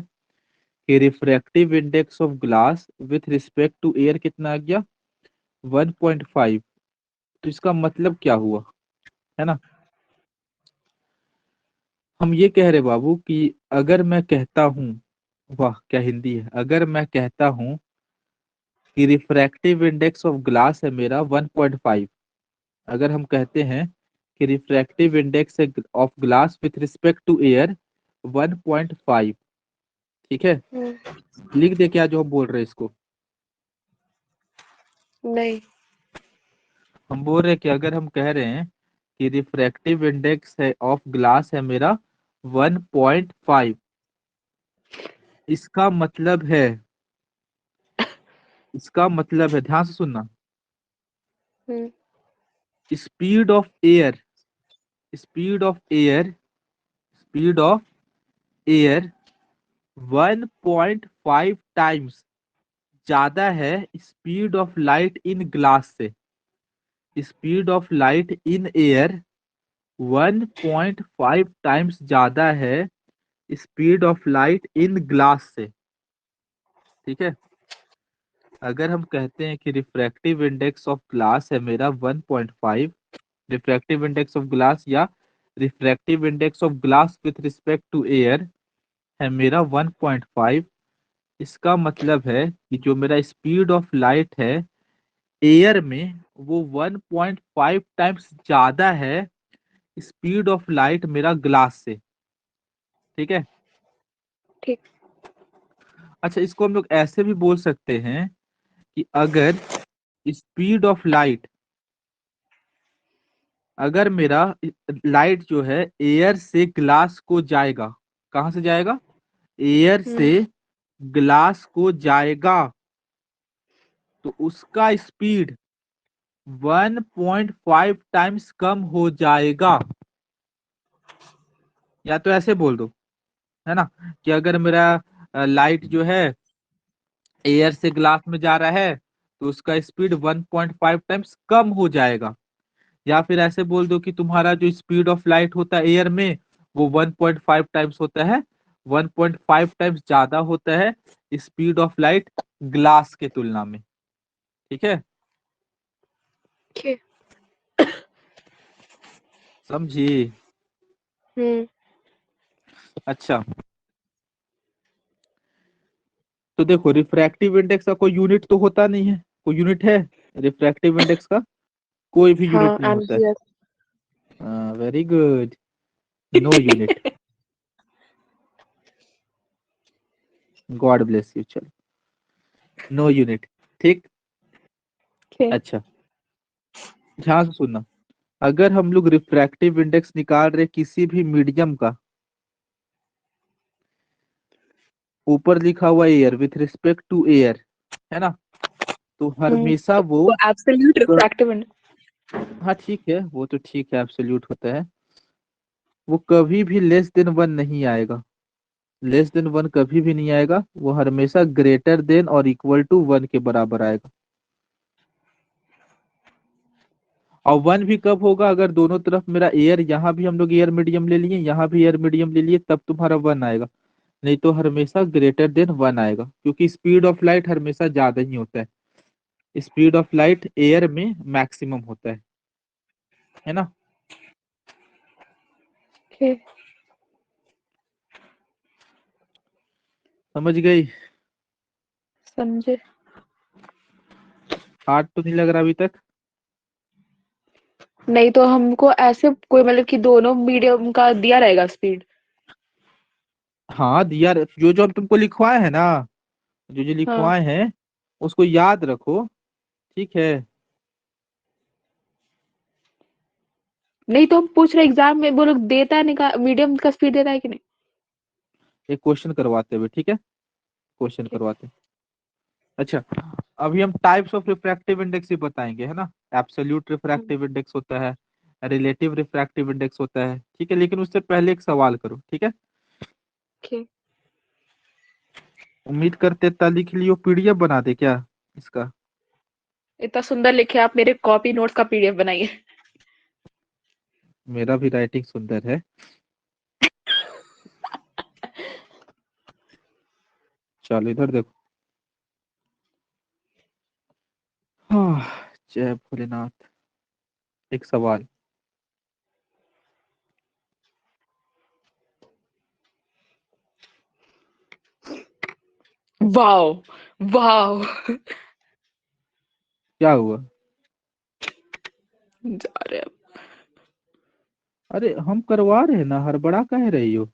कि refractive index of glass with respect to air कितना आ गया? 1.5। तो इसका मतलब क्या हुआ? है ना? हम ये कह रहे बाबू कि अगर मैं कहता हूँ, वाह क्या हिंदी है, अगर मैं कहता हूँ कि रिफ्रैक्टिव इंडेक्स ऑफ ग्लास है मेरा 1.5। अगर हम कहते हैं कि refractive index of glass with respect to air 1.5। ठीक है। हम्म। लिख दे क्या जो हम बोल रहे हैं इसको? नहीं। हम बोल रहे हैं कि अगर हम कह रहे हैं कि रिफ्रैक्टिव इंडेक्स है ऑफ ग्लास है मेरा 1.5, इसका मतलब है, ध्यान से सुनना, hmm. Speed of air speed of air speed of air 1.5 times ज्यादा है speed of light in glass से। Speed of light in air 1.5 times ज्यादा है speed of light in glass से। ठीक है। अगर हम कहते हैं कि रिफ्रैक्टिव इंडेक्स ऑफ ग्लास है मेरा 1.5, रिफ्रैक्टिव इंडेक्स ऑफ ग्लास या refractive index of glass with respect to air है मेरा 1.5, इसका मतलब है कि जो मेरा स्पीड ऑफ लाइट है एयर में वो 1.5 टाइम्स ज्यादा है स्पीड ऑफ लाइट मेरा ग्लास से। ठीक है। ठीक। अच्छा, इसको हम लोग ऐसे भी बोल सकते हैं कि अगर स्पीड ऑफ लाइट, अगर मेरा लाइट जो है एयर से ग्लास को जाएगा, कहाँ से जाएगा? एयर हम्म। से ग्लास को जाएगा, तो उसका स्पीड 1.5 टाइम्स कम हो जाएगा। या तो ऐसे बोल दो, है ना, कि अगर मेरा लाइट जो है एयर से ग्लास में जा रहा है तो उसका स्पीड 1.5 टाइम्स कम हो जाएगा। या फिर ऐसे बोल दो कि तुम्हारा जो स्पीड ऑफ लाइट होता है एयर में वो 1.5 टाइम्स होता है, 1.5 टाइम्स ज्यादा होता है स्पीड ऑफ लाइट ग्लास के तुलना में। ठीक है। ठीक। समझी? हम्म। अच्छा, तो देखो, रिफ्रैक्टिव इंडेक्स का कोई यूनिट तो होता नहीं है, कोई यूनिट है रिफ्रैक्टिव इंडेक्स का? कोई भी हाँ, यूनिट नहीं होता है। MGS. Very good. No unit. God bless you. चलो, नो यूनिट। ठीक। ओके। अच्छा, ध्यान से सुनना। अगर हम लोग रिफ्रैक्टिव इंडेक्स निकाल रहे किसी भी मीडियम का, ऊपर लिखा हुआ air with respect to air, है ना, तो हमेशा वो वो एब्सोल्यूट क- रिफ्रैक्टिव इंडेक्स। हाँ ठीक है, वो तो ठीक है, एब्सोल्यूट होता है। वो कभी भी लेस देन वन नहीं आएगा। लेस देन वन कभी भी नहीं आएगा, वो हमेशा ग्रेटर देन और इक्वल टू वन के बराबर आएगा। और वन भी कब होगा? अगर दोनों तरफ मेरा एयर, यहाँ भी हम लोग एयर मीडियम ले लिए, यहाँ भी एयर मीडियम ले लिए, तब तुम्हारा वन आएगा। नहीं तो हमेशा ग्रेटर देन वन आएगा, क्योंकि स्पीड ऑफ लाइट हमेशा ज्यादा ही होता है। स्पीड ऑफ लाइट एयर में मैक्सिमम होता है ना। ओके। समझ गई? समझे। हार्ड तो नहीं लग रहा अभी तक? नहीं तो हमको ऐसे कोई मतलब कि दोनों मीडियम का दिया रहेगा स्पीड। हाँ दिया, जो जो हम तुमको लिखवाए हैं ना, जो जो हाँ। लिखवाए हैं उसको याद रखो। ठीक है। नहीं तो हम पूछ रहे एग्जाम में वो लोग देता है निकाल मीडियम का स्पीड देता है कि नहीं? एक क्वेश्चन करवाते हुए, ठीक है, क्वेश्चन Okay. करवाते। अच्छा, अभी हम टाइप्स ऑफ रिफ्रैक्टिव इंडेक्स ही बताएंगे, है ना। एब्सोल्यूट रिफ्रैक्टिव इंडेक्स होता है, रिलेटिव रिफ्रैक्टिव इंडेक्स होता है, ठीक है। लेकिन उससे पहले एक सवाल करो, ठीक है। Okay. उम्मीद करते इतना लिख लियो, पीडीएफ बना दे क्या इसका? इतना सुंदर लिखे आप मेरे कॉपी नोट्स का पीडीएफ बनाइए। मेरा भी राइटिंग सुंदर है। चलो इधर देखो। हाँ, जय भोलेनाथ। एक सवाल। वाओ। वाओ। क्या हुआ? जा रहे हैं। अरे हम करवा रहे हैं ना, हड़बड़ा कह रही हो?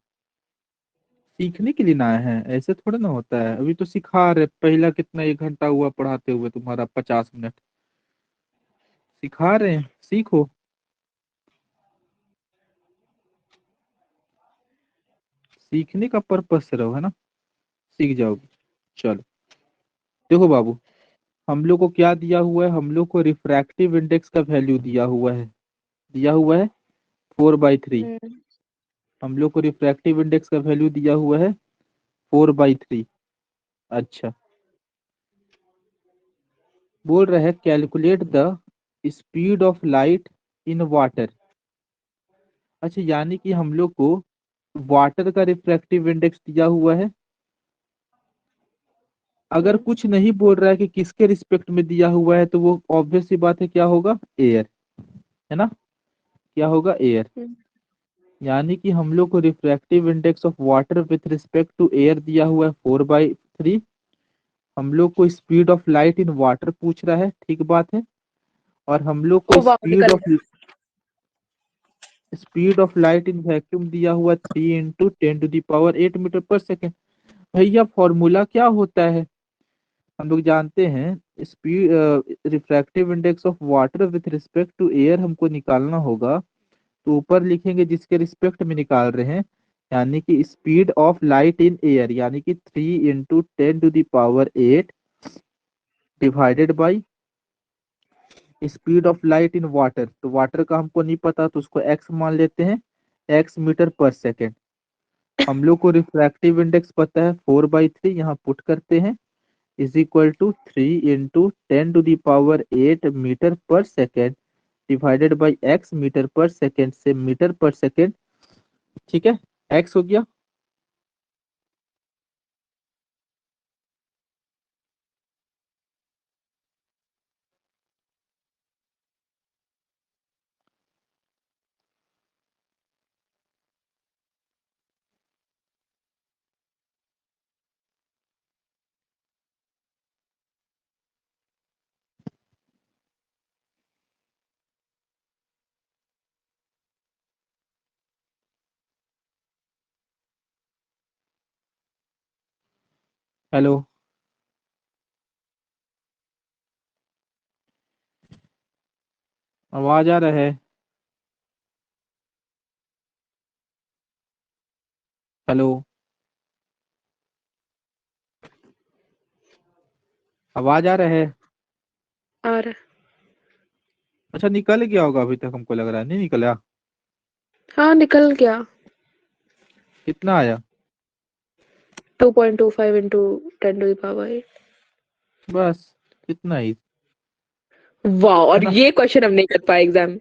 सीखने के लिए ना आए हैं, ऐसे थोड़ा ना होता है। अभी तो सिखा रहे, पहला कितना 1 घंटा हुआ पढ़ाते हुए तुम्हारा 50 मिनट। सिखा रहे हैं, सीखो। सीखने का पर्पस से रहो, है ना, सीख जाओगे। चलो, देखो बाबू, हम लोग को क्या दिया हुआ है? हम लोग को रिफ्रैक्टिव इंडेक्स का वैल्यू दिया हुआ है। दिया हुआ है 4/3। हम्म। हम लोग को रिफ्रैक्टिव इंडेक्स का वैल्यू दिया हुआ है 4/3। अच्छा, बोल रहे हैं calculate the speed of light in water. अच्छा, यानी कि हम लोग को वाटर का रिफ्रैक्टिव इंडेक्स दिया हुआ है। अगर हम्म। कुछ नहीं बोल रहा है कि किसके रिस्पेक्ट में दिया हुआ है, तो वो ऑब्वियस सी बात है, क्या होगा? एयर, है ना। क्या होगा? एयर। हम्म। यानी कि हम लोग को refractive index of water with respect to air दिया हुआ है 4/3। हम लोग को speed of light in water पूछ रहा है, ठीक बात है। और हम लोग को ओ वाओ निकल गया। Speed of light in vacuum दिया हुआ 3 × 10⁸ मीटर पर सेकेंड। भैया फॉर्मूला क्या होता है? हम लोग जानते हैं, speed refractive index of water with respect to air हमको निकालना होगा, तो ऊपर लिखेंगे जिसके रिस्पेक्ट में निकाल रहे हैं, यानी कि speed of light in air, यानी कि 3 × 10⁸ divided by speed of light in water. तो वाटर का हमको नहीं पता, तो उसको एक्स मान लेते हैं, एक्स मीटर पर सेकेंड। हम लोग को रिफ्रैक्टिव इंडेक्स पता है 4/3, यहाँ पुट करते हैं, is equal to 3 × 10⁸ metre per second divided by x metre per second से मीटर पर सेकेंड। ठीक है, एक्स हो गया। हेलो। आवाज आ रहा है? हेलो। आवाज आ रहा है? और अच्छा, निकल गया होगा, अभी तक हमको लग रहा है नहीं निकला। हाँ, निकल गया। कितना आया? 2.25 into 10 to the power 8। बस इतना ही। वाह, है और ना? ये क्वेश्चन हम नहीं कर पाए एग्जाम।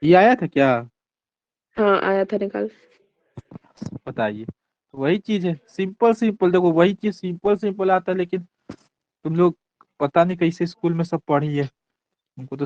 ये आया था क्या? हाँ, आया था निकाल। बताइए, तो वही चीज है, सिंपल सिंपल, देखो वही चीज सिंपल सिंपल आता है, लेकिन तुम लोग पता नहीं कैसे स्कूल में सब पढ़ी है, हमको तो